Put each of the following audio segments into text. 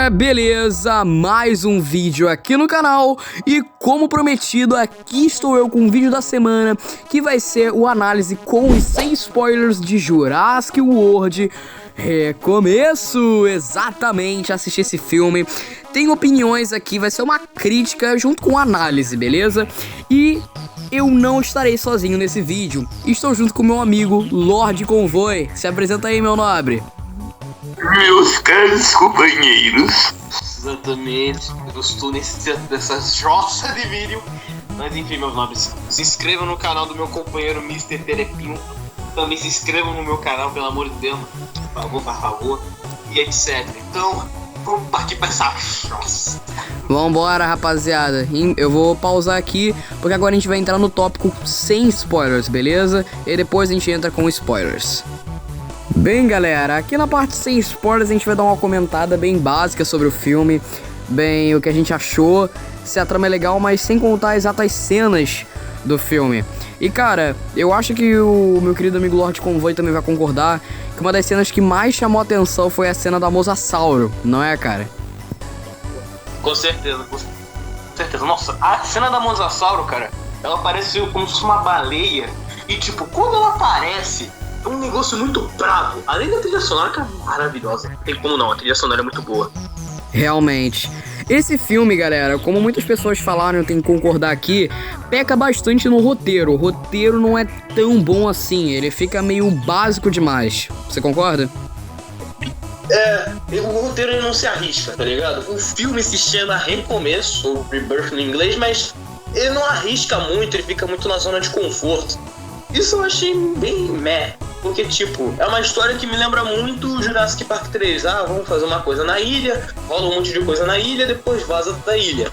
galera, beleza? Mais um vídeo aqui no canal e como prometido, aqui estou eu com um vídeo da semana que vai ser o análise com e sem spoilers de Jurassic World Recomeço. Exatamente, assisti esse filme, tem opiniões aqui, vai ser uma crítica junto com análise, beleza? E eu não estarei sozinho nesse vídeo, estou junto com meu amigo Lorde Convoy. Se apresenta aí, meu nobre. Meus caros companheiros. Exatamente, eu estou nessa jossa de vídeo. Mas enfim, meus nobres, se inscrevam no canal do meu companheiro Mr. Terepinho. Também se inscrevam no meu canal, pelo amor de Deus, por favor, e etc. Então, vamos partir pra essa jossa. Vambora, rapaziada. Eu vou pausar aqui, porque agora a gente vai entrar no tópico sem spoilers, beleza? E depois a gente entra com spoilers. Bem, galera, aqui na parte sem spoilers a gente vai dar uma comentada bem básica sobre o filme, bem, o que a gente achou, se a trama é legal, mas sem contar exatas cenas do filme. E cara, eu acho que o meu querido amigo Lorde Convoy também vai concordar que uma das cenas que mais chamou a atenção foi a cena da Mosasauro, não é, cara? Com certeza, com certeza. Nossa, a cena da Mosasauro, cara, ela parece como se fosse uma baleia. E tipo, quando ela aparece, é um negócio muito bravo. Além da trilha sonora, que é maravilhosa. Tem como não, a trilha sonora é muito boa. Realmente. Esse filme, galera, como muitas pessoas falaram, eu tenho que concordar aqui, peca bastante no roteiro. O roteiro não é tão bom assim, ele fica meio básico demais. Você concorda? O roteiro ele não se arrisca, tá ligado? O filme se chama Recomeço, ou Rebirth no inglês, mas ele não arrisca muito, ele fica muito na zona de conforto. Isso eu achei bem meh, porque tipo, é uma história que me lembra muito Jurassic Park 3. Ah, vamos fazer uma coisa na ilha, rola um monte de coisa na ilha, depois vaza da ilha.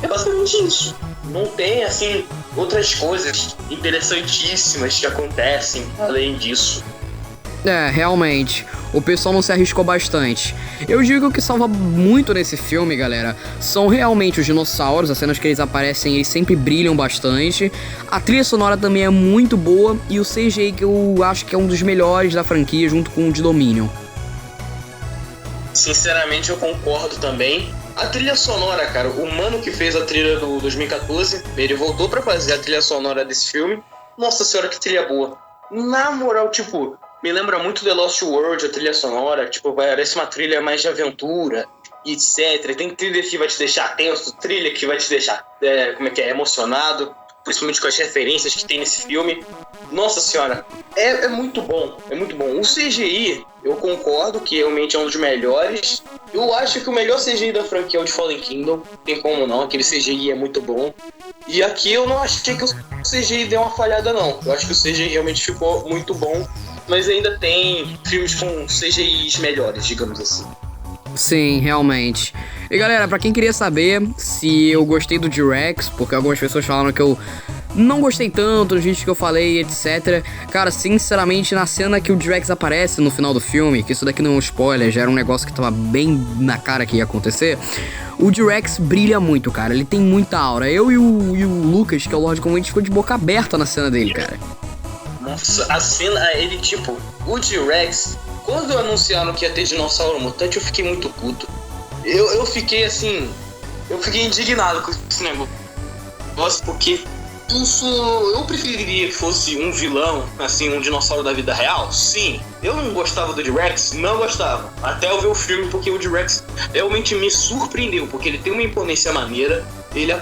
É basicamente isso. Não tem, assim, outras coisas interessantíssimas que acontecem além disso. Realmente, o pessoal não se arriscou bastante. Eu digo que o que salva muito nesse filme, galera, são realmente os dinossauros. As cenas que eles aparecem, eles sempre brilham bastante. A trilha sonora também é muito boa. E o CGI, que eu acho que é um dos melhores da franquia, junto com o de Dominion. Sinceramente, eu concordo também. A trilha sonora, cara, o mano que fez a trilha do 2014, ele voltou pra fazer a trilha sonora desse filme. Nossa senhora, que trilha boa. Na moral, tipo, me lembra muito The Lost World, a trilha sonora. Tipo, parece uma trilha mais de aventura, e etc. Tem trilha que vai te deixar tenso, trilha que vai te deixar, emocionado. Principalmente com as referências que tem nesse filme. Nossa senhora, é muito bom, é muito bom. O CGI, eu concordo que realmente é um dos melhores. Eu acho que o melhor CGI da franquia é o de Fallen Kingdom. Tem como não, aquele CGI é muito bom. E aqui eu não achei que o CGI deu uma falhada não. Eu acho que o CGI realmente ficou muito bom. Mas ainda tem filmes com CGIs melhores, digamos assim. Sim, realmente. E galera, pra quem queria saber se eu gostei do T-Rex, porque algumas pessoas falaram que eu não gostei tanto nos vídeos que eu falei, etc. Cara, sinceramente, na cena que o T-Rex aparece no final do filme, que isso daqui não é um spoiler, já era um negócio que tava bem na cara que ia acontecer, o T-Rex brilha muito, cara, ele tem muita aura. Eu e o Lucas, que é o Lorde Convoy, a gente ficou de boca aberta na cena dele, cara. Nossa, a cena, ele tipo, o T-Rex, quando anunciaram que ia ter dinossauro mutante, eu fiquei muito puto. Eu fiquei assim, eu fiquei indignado com esse negócio, porque eu preferiria que fosse um vilão, assim, um dinossauro da vida real, sim. Eu não gostava do T-Rex, não gostava, até eu ver o filme, porque o T-Rex realmente me surpreendeu, porque ele tem uma imponência maneira. Ele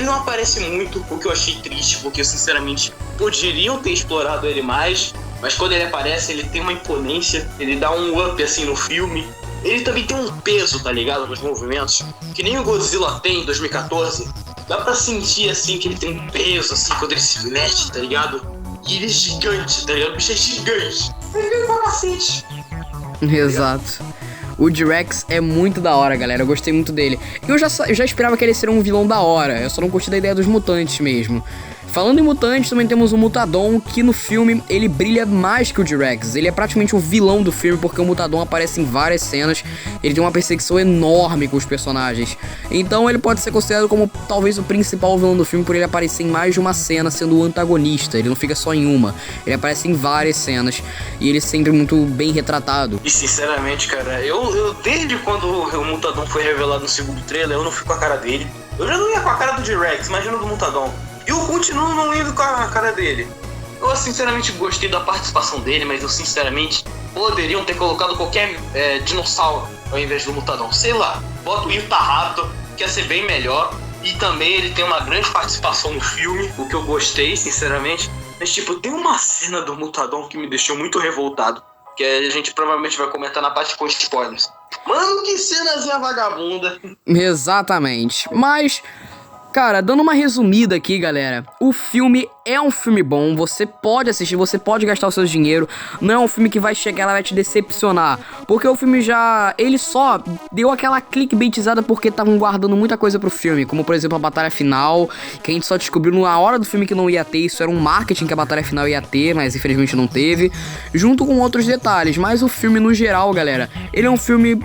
não aparece muito, o que eu achei triste, porque sinceramente poderiam ter explorado ele mais, mas quando ele aparece, ele tem uma imponência, ele dá um up assim no filme. Ele também tem um peso, tá ligado, nos movimentos, que nem o Godzilla tem em 2014. Dá pra sentir assim que ele tem um peso assim quando ele se mexe, tá ligado? E ele é gigante, tá ligado? O bicho é gigante. Ele é pra cacete. Exato. O T-Rex é muito da hora, galera, eu gostei muito dele. Eu já esperava que ele seria um vilão da hora, eu só não curti da ideia dos mutantes mesmo. Falando em mutantes, também temos o Mutadon, que no filme ele brilha mais que o T-Rex. Ele é praticamente o vilão do filme, porque o Mutadon aparece em várias cenas. Ele tem uma perseguição enorme com os personagens. Então ele pode ser considerado como talvez o principal vilão do filme, por ele aparecer em mais de uma cena sendo o antagonista. Ele não fica só em uma, ele aparece em várias cenas. E ele é sempre muito bem retratado. E sinceramente, cara, eu desde quando o Mutadon foi revelado no segundo trailer, eu não fui com a cara dele. Eu já não ia com a cara do T-Rex, imagina do Mutadon. Eu continuo não indo com a cara dele. Eu sinceramente gostei da participação dele, mas eu sinceramente poderiam ter colocado qualquer dinossauro ao invés do Mutadon. Sei lá, bota o Yuta Raptor, que ia ser bem melhor. E também ele tem uma grande participação no filme, o que eu gostei, sinceramente. Mas tipo, tem uma cena do Mutadon que me deixou muito revoltado, que a gente provavelmente vai comentar na parte com spoilers. Mano, que cenazinha vagabunda. Exatamente, mas... Cara, dando uma resumida aqui, galera, o filme é um filme bom, você pode assistir, você pode gastar o seu dinheiro, não é um filme que vai chegar e vai te decepcionar, porque o filme ele só deu aquela clickbaitizada porque estavam guardando muita coisa pro filme, como por exemplo a batalha final, que a gente só descobriu na hora do filme que não ia ter, isso era um marketing que a batalha final ia ter, mas infelizmente não teve, junto com outros detalhes, mas o filme no geral, galera, ele é um filme...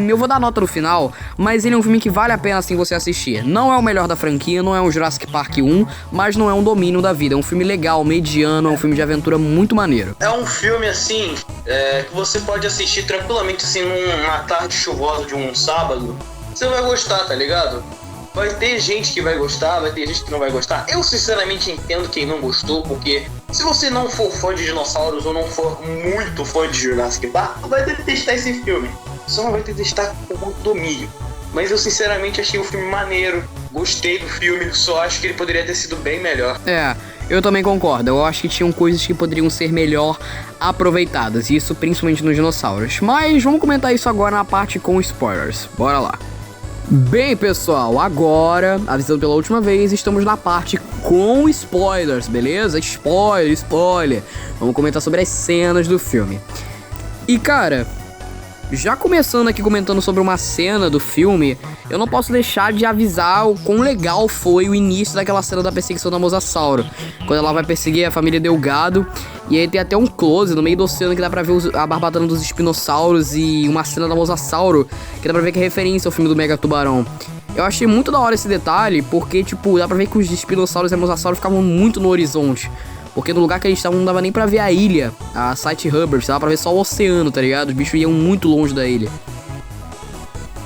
Eu vou dar nota no final, mas ele é um filme que vale a pena assim você assistir. Não é o melhor da franquia, não é um Jurassic Park 1, mas não é um domínio da vida. É um filme legal, mediano, é um filme de aventura muito maneiro. É um filme assim, que você pode assistir tranquilamente assim numa tarde chuvosa de um sábado. Você vai gostar, tá ligado? Vai ter gente que vai gostar, vai ter gente que não vai gostar. Eu sinceramente entendo quem não gostou, porque se você não for fã de dinossauros ou não for muito fã de Jurassic Park, vai detestar esse filme. Só não vai detestar como domínio. Mas eu sinceramente achei o filme maneiro, gostei do filme, só acho que ele poderia ter sido bem melhor. Eu também concordo, eu acho que tinham coisas que poderiam ser melhor aproveitadas, isso principalmente nos dinossauros. Mas vamos comentar isso agora na parte com spoilers, bora lá. Bem, pessoal, agora, avisando pela última vez, estamos na parte com spoilers, beleza? Spoiler. Vamos comentar sobre as cenas do filme. E, cara, já começando aqui comentando sobre uma cena do filme, eu não posso deixar de avisar o quão legal foi o início daquela cena da perseguição da Mosasauro. Quando ela vai perseguir a família Delgado, e aí tem até um close no meio do oceano que dá pra ver a barbatana dos espinossauros e uma cena da Mosasauro, que dá pra ver que é referência ao filme do Mega Tubarão. Eu achei muito da hora esse detalhe, porque, tipo, dá pra ver que os espinossauros e a Mosasauro ficavam muito no horizonte. Porque no lugar que eles estavam não dava nem pra ver a ilha, a Site Hubbard, dava pra ver só o oceano, tá ligado? Os bichos iam muito longe da ilha.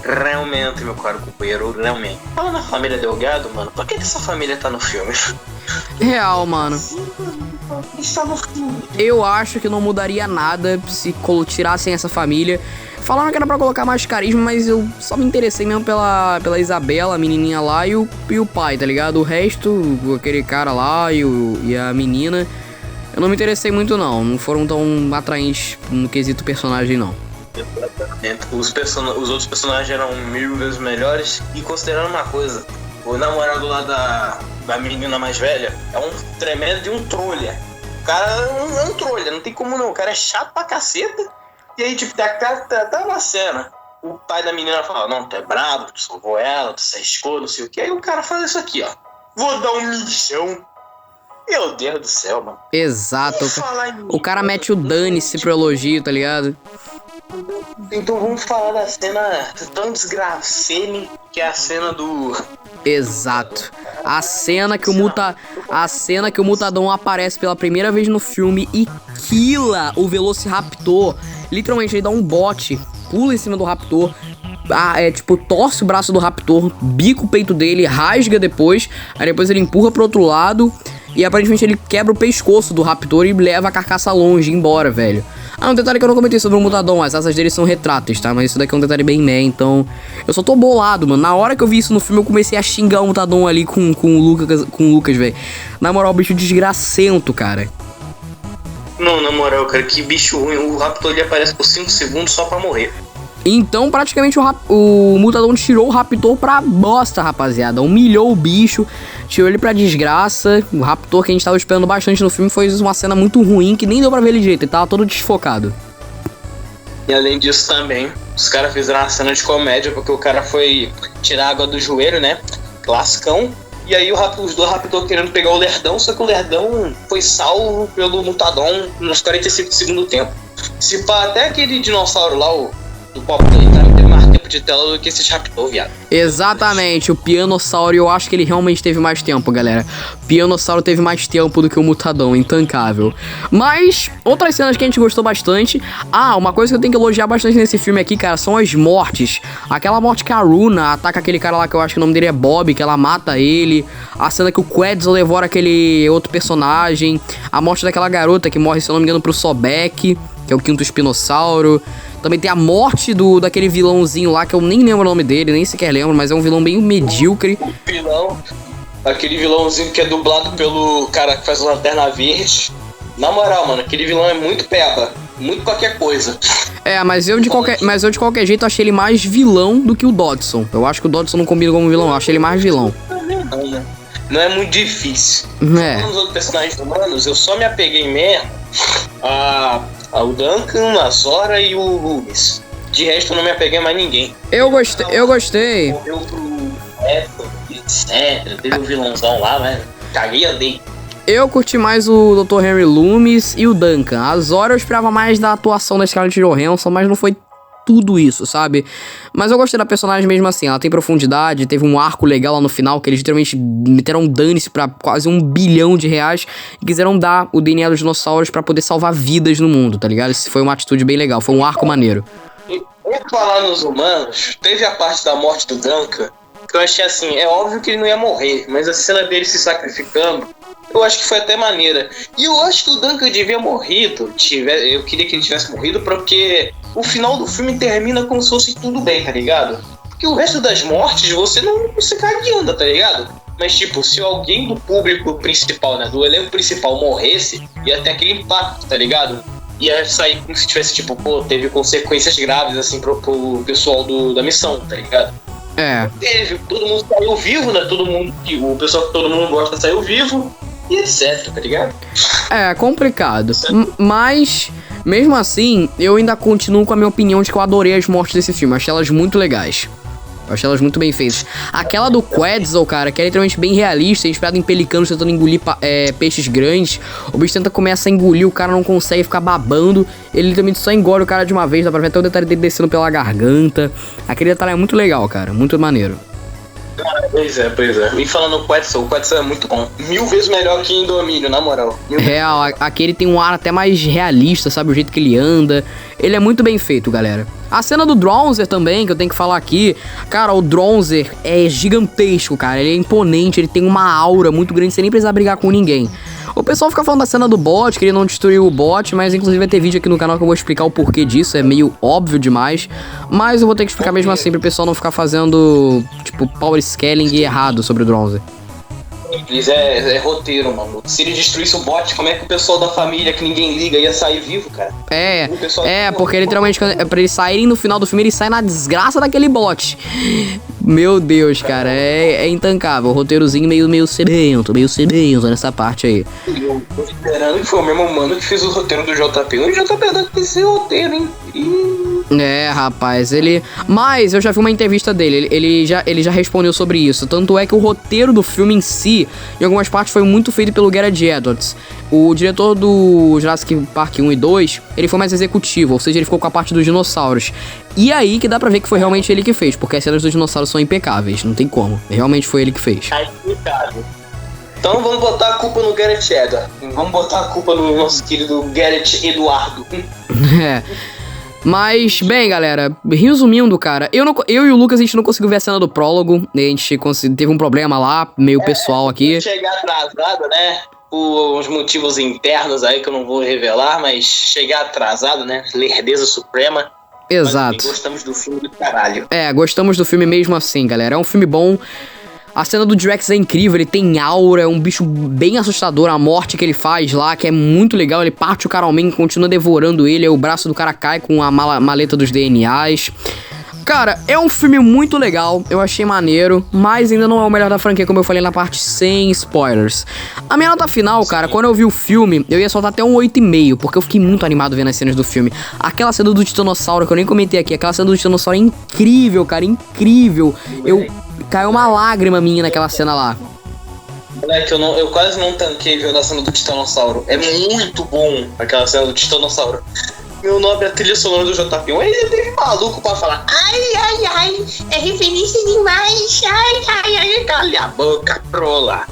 Realmente, meu caro companheiro, realmente. Fala na família Delgado, mano, por que essa família tá no filme? Real, mano. Eu acho que não mudaria nada se tirassem essa família. Falaram que era pra colocar mais carisma, mas eu só me interessei mesmo pela Isabela, a menininha lá, e o pai, tá ligado? O resto, aquele cara lá e a menina, eu não me interessei muito não foram tão atraentes no quesito personagem não. Os outros personagens eram mil vezes melhores, e considerando uma coisa, o namorado lá da menina mais velha é um tremendo de um trolha. O cara é um trolha, não tem como não, o cara é chato pra caceta. E aí, tipo, tá na cena. O pai da menina fala, não, tu é bravo, tu salvou ela, tu se arriscou, não sei o que. Aí o cara faz isso aqui, ó. Vou dar um mijão. Meu Deus do céu, mano. Exato. O cara mete o dane-se pro elogio, tá ligado? Então vamos falar da cena tão desgracene, que é a cena do... Exato. A cena que o Mutadon aparece pela primeira vez no filme e quila o Velociraptor. Literalmente, ele dá um bote, pula em cima do Raptor, torce o braço do Raptor, bica o peito dele, rasga depois, aí depois ele empurra pro outro lado e aparentemente ele quebra o pescoço do Raptor e leva a carcaça longe, embora, velho. Um detalhe que eu não comentei sobre o Mutadon, as asas dele são retráteis, tá? Mas isso daqui é um detalhe bem meh, então... Eu só tô bolado, mano. Na hora que eu vi isso no filme, eu comecei a xingar o Mutadon ali com o Lucas, velho. Na moral, bicho desgracento, cara. Não, na moral, cara, que bicho ruim. O Raptor ele aparece por 5 segundos só pra morrer. Então, praticamente, o Mutadon tirou o Raptor pra bosta, rapaziada. Humilhou o bicho, tirou ele pra desgraça. O Raptor que a gente tava esperando bastante no filme foi uma cena muito ruim, que nem deu pra ver ele direito, ele tava todo desfocado. E além disso também, os caras fizeram uma cena de comédia, porque o cara foi tirar água do joelho, né? Classicão. E aí os dois raptors querendo pegar o Lerdão, só que o Lerdão foi salvo pelo Mutadon nos 45 do segundo tempo. Se pá, até aquele dinossauro lá, do Pop Playtime, teve mais tempo de tela do que esses raptors, viado. Exatamente, o Pianossauro, eu acho que ele realmente teve mais tempo, galera. O Pianossauro teve mais tempo do que o Mutadon, intancável. Mas, outras cenas que a gente gostou bastante. Uma coisa que eu tenho que elogiar bastante nesse filme aqui, cara, são as mortes. Aquela morte que a Runa ataca aquele cara lá que eu acho que o nome dele é Bob, que ela mata ele. A cena que o Quetzal devora aquele outro personagem. A morte daquela garota que morre, se eu não me engano, pro Sobek, que é o quinto espinossauro. Também tem a morte daquele vilãozinho lá, que eu nem lembro o nome dele, nem sequer lembro, mas é um vilão bem medíocre. O vilão, aquele vilãozinho que é dublado pelo cara que faz o Lanterna Verde. Na moral, mano, aquele vilão é muito peba, muito qualquer coisa. Mas eu de qualquer jeito achei ele mais vilão do que o Dodson. Eu acho que o Dodson não combina como vilão, eu achei ele mais vilão. Não é muito difícil. Nos outros personagens humanos, eu só me apeguei mesmo ao Duncan, a Zora e o Loomis. De resto, eu não me apeguei a mais ninguém. Eu gostei. Morreu pro Eto, etc. Teve um vilãozão lá, mas caguei e andei. Eu curti mais o Dr. Henry Loomis e o Duncan. A Zora eu esperava mais da atuação da Scarlett Johansson, mas não foi tudo isso, sabe? Mas eu gostei da personagem mesmo assim, ela tem profundidade, teve um arco legal lá no final, que eles literalmente meteram um dane-se pra quase R$1 bilhão e quiseram dar o DNA dos dinossauros pra poder salvar vidas no mundo, tá ligado? Isso foi uma atitude bem legal, foi um arco maneiro. E por falar nos humanos, teve a parte da morte do Duncan, que eu achei assim, é óbvio que ele não ia morrer, mas a cena dele se sacrificando, eu acho que foi até maneira. E eu acho que o Duncan devia morrido. Eu queria que ele tivesse morrido, porque o final do filme termina como se fosse tudo bem, tá ligado? Porque o resto das mortes você não se caga de anda, tá ligado? Mas tipo, se alguém do público principal, né, do elenco principal morresse, ia ter aquele impacto, tá ligado? Ia sair como se tivesse, tipo, teve consequências graves, assim, pro pessoal da missão, tá ligado? Teve, todo mundo saiu vivo, né? O pessoal que todo mundo gosta saiu vivo. E etc, tá ligado? É complicado. Mas, mesmo assim, eu ainda continuo com a minha opinião de que eu adorei as mortes desse filme. Achei elas muito legais. Achei elas muito bem feitas. Aquela do Quetzal, cara, que é literalmente bem realista, inspirado em pelicanos tentando engolir peixes grandes. O bicho tenta começar a engolir, o cara não consegue ficar babando. Ele literalmente só engole o cara de uma vez, dá pra ver até o detalhe dele descendo pela garganta. Aquele detalhe é muito legal, cara, muito maneiro. Pois é. E falando o Quetzal é muito bom. 1000 vezes melhor que Indomínio, na moral. Real, aqui ele tem um ar até mais realista, sabe? O jeito que ele anda. Ele é muito bem feito, galera. A cena do Dronzer também, que eu tenho que falar aqui. Cara, o Dronzer é gigantesco, cara. Ele é imponente, ele tem uma aura muito grande, sem nem precisar brigar com ninguém. O pessoal fica falando da cena do bot, que ele não destruiu o bot, mas inclusive vai ter vídeo aqui no canal que eu vou explicar o porquê disso, é meio óbvio demais. Mas eu vou ter que explicar mesmo assim pro pessoal não ficar fazendo, tipo, power scaling errado sobre o Dronzer. É roteiro, mano. Se ele destruísse o bot, como é que o pessoal da família que ninguém liga ia sair vivo, cara? Porque literalmente, pra eles saírem no final do filme, eles saem na desgraça daquele bot. Meu Deus, cara, é intancável. O roteirozinho meio sebento nessa parte aí. Eu tô esperando que foi o mesmo mano que fez o roteiro do JP. O JP deve ter esse roteiro, hein? Rapaz, Mas eu já vi uma entrevista dele, ele já respondeu sobre isso. Tanto é que o roteiro do filme em si, em algumas partes, foi muito feito pelo Gareth Edwards. O diretor do Jurassic Park 1 e 2, ele foi mais executivo, ou seja, ele ficou com a parte dos dinossauros. E aí que dá pra ver que foi realmente ele que fez, porque as cenas dos dinossauros são impecáveis, não tem como. Realmente foi ele que fez. É impecável. Então vamos botar a culpa no Gareth Edwards. Vamos botar a culpa no nosso querido Gareth Eduardo. Mas, bem, galera, resumindo, cara, eu e o Lucas, a gente não conseguiu ver a cena do prólogo, a gente teve um problema lá, meio pessoal aqui. Chegar atrasado, né, por uns motivos internos aí que eu não vou revelar, mas chegar atrasado, né, lerdeza suprema. Exato. Mas gostamos do filme do caralho. Gostamos do filme mesmo assim, galera, é um filme bom. A cena do T-Rex é incrível, ele tem aura, é um bicho bem assustador, a morte que ele faz lá, que é muito legal, ele parte o cara ao meio e continua devorando ele, aí o braço do cara cai com a maleta dos DNAs. Cara, é um filme muito legal, eu achei maneiro, mas ainda não é o melhor da franquia, como eu falei na parte sem spoilers. A minha nota final, cara, quando eu vi o filme, eu ia soltar até um 8,5, porque eu fiquei muito animado vendo as cenas do filme. Aquela cena do Titanossauro, que eu nem comentei aqui, aquela cena do Titanossauro é incrível, cara, incrível. Caiu uma lágrima minha naquela cena lá. Moleque, eu quase não tanquei vendo a cena do Titanossauro. É muito bom aquela cena do Titanossauro. Meu nome é a trilha sonora do JP1. Ele teve maluco pra falar. Ai, é referência demais. Ai, cala a boca, prola.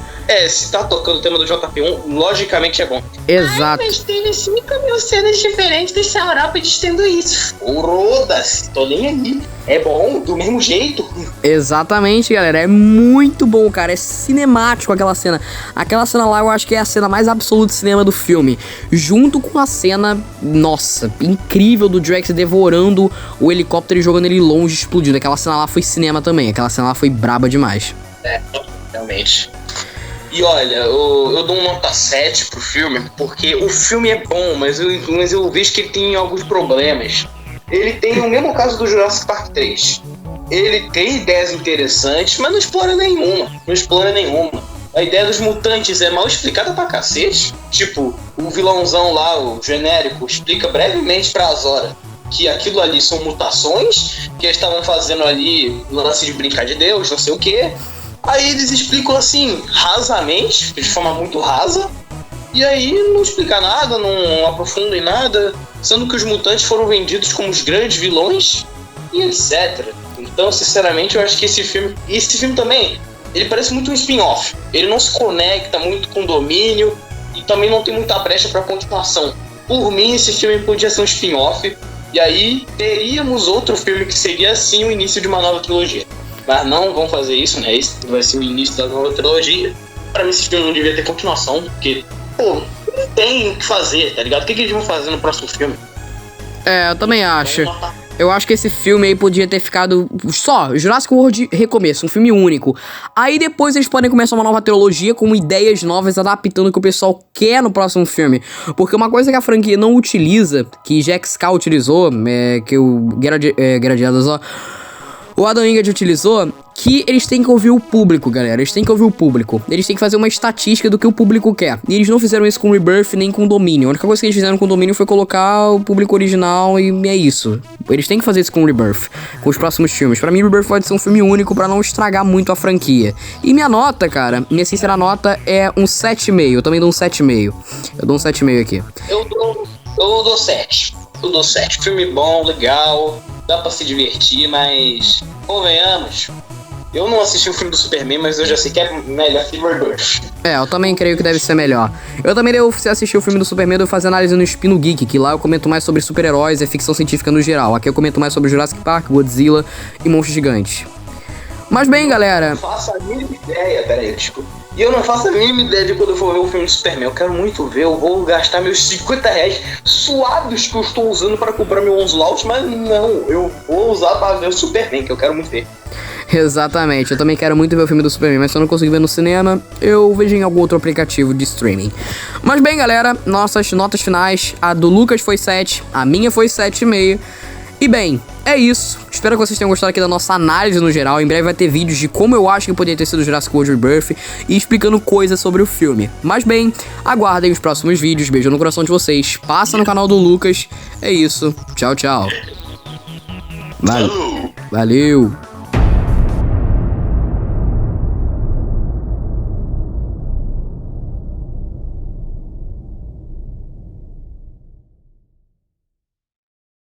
Se tá tocando o tema do JP1, logicamente é bom. Exato. Mas teve 5.000 cenas diferentes do Saurópodes tendo isso. Roda-se, tô nem aí. É bom, do mesmo jeito. Exatamente, galera. É muito bom, cara. É cinemático aquela cena. Aquela cena lá eu acho que é a cena mais absoluta de cinema do filme. Junto com a cena, nossa, incrível do Drax devorando o helicóptero e jogando ele longe, explodindo. Aquela cena lá foi cinema também. Aquela cena lá foi braba demais. Realmente. E olha, eu dou uma nota 7 pro filme, porque o filme é bom, mas eu vejo que ele tem alguns problemas. Ele tem o mesmo caso do Jurassic Park 3. Ele tem ideias interessantes, mas não explora nenhuma. A ideia dos mutantes é mal explicada pra cacete. Tipo, o vilãozão lá, o genérico, explica brevemente pra Azora que aquilo ali são mutações, que eles estavam fazendo ali lance de brincar de Deus, não sei o quê. Aí eles explicam assim, rasamente, de forma muito rasa, e aí não explica nada, não aprofunda em nada, sendo que os mutantes foram vendidos como os grandes vilões e etc. Então, sinceramente, eu acho que esse filme também, ele parece muito um spin-off. Ele não se conecta muito com o domínio e também não tem muita brecha para continuação. Por mim, esse filme podia ser um spin-off, e aí teríamos outro filme que seria assim o início de uma nova trilogia. Mas não vão fazer isso, né? Esse vai ser o início da nova trilogia. Pra mim, esse filme não devia ter continuação, porque, não tem o que fazer, tá ligado? O que eles vão fazer no próximo filme? Eu também acho. Eu acho que esse filme aí podia ter ficado só Jurassic World Recomeço, um filme único. Aí depois eles podem começar uma nova trilogia com ideias novas, adaptando o que o pessoal quer no próximo filme. Porque uma coisa que a franquia não utiliza, que GXK utilizou, que o o Adam Wingard utilizou, que eles têm que ouvir o público, galera. Eles têm que ouvir o público. Eles têm que fazer uma estatística do que o público quer. E eles não fizeram isso com Rebirth nem com Dominion. A única coisa que eles fizeram com Dominion foi colocar o público original e é isso. Eles têm que fazer isso com Rebirth, com os próximos filmes. Pra mim, Rebirth pode ser um filme único pra não estragar muito a franquia. E minha nota, cara, minha sincera nota é um 7,5. Eu também dou um 7,5. Eu dou um 7,5 aqui. Eu dou 7. Eu dou 7. Filme bom, legal, dá pra se divertir, mas convenhamos, eu não assisti o filme do Superman, mas eu já sei que é melhor que Rebirth. Eu também creio que deve ser melhor. Eu também devo assistir o filme do Superman, devo fazer análise no Espino Geek, que lá eu comento mais sobre super-heróis e ficção científica no geral. Aqui eu comento mais sobre Jurassic Park, Godzilla e monstros gigantes. Mas bem, galera... Eu não faço a mínima ideia, E eu não faço a mínima ideia de quando eu for ver o filme do Superman. Eu quero muito ver, eu vou gastar meus 50 reais suados que eu estou usando para comprar meu Onslaught, mas não, eu vou usar para ver o Superman, que eu quero muito ver. Exatamente, eu também quero muito ver o filme do Superman, mas se eu não conseguir ver no cinema, eu vejo em algum outro aplicativo de streaming. Mas bem, galera, nossas notas finais, a do Lucas foi 7, a minha foi 7,5. E bem, é isso. Espero que vocês tenham gostado aqui da nossa análise no geral. Em breve vai ter vídeos de como eu acho que poderia ter sido Jurassic World Rebirth e explicando coisas sobre o filme. Mas bem, aguardem os próximos vídeos. Beijo no coração de vocês. Passa no canal do Lucas. É isso. Tchau, tchau. Valeu.